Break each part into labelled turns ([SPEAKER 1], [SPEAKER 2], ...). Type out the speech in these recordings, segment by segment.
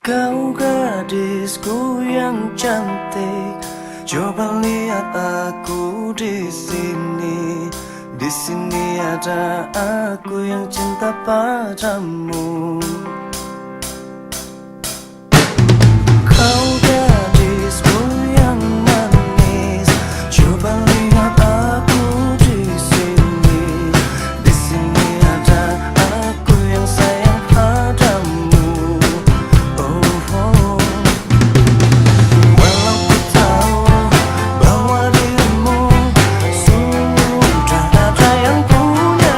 [SPEAKER 1] Kau gadisku yang cantik, coba lihat aku di sini. Di sini ada aku yang cinta padamu. Kau gadisku yang manis, coba lihat aku di sini. Di sini ada aku yang sayang padamu. Oh, oh. Walau ku tahu bahwa dirimu sudah ada yang punya,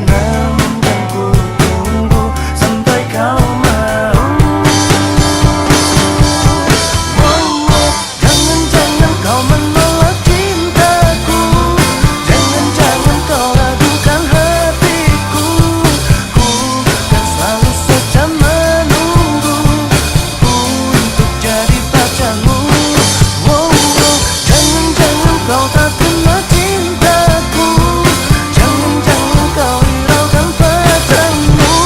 [SPEAKER 1] namun kan ku tunggu sampai kau mau. Jangan-jangan kau menolak cintaku, jangan-jangan kau ragukan hatiku. Ku kan selalu saja menunggu untuk jadi pacarmu. Jangan-jangan kau tak terima cintaku, jangan-jangan kau hiraukan padamu.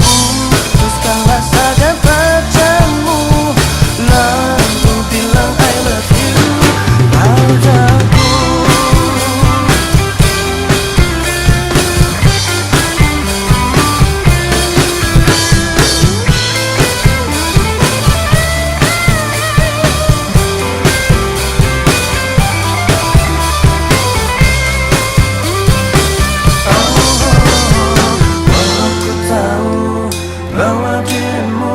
[SPEAKER 1] Putuskanlah saja pacarmu, lalu bilang I love you padaku. Walau ku tahu bahwa dirimu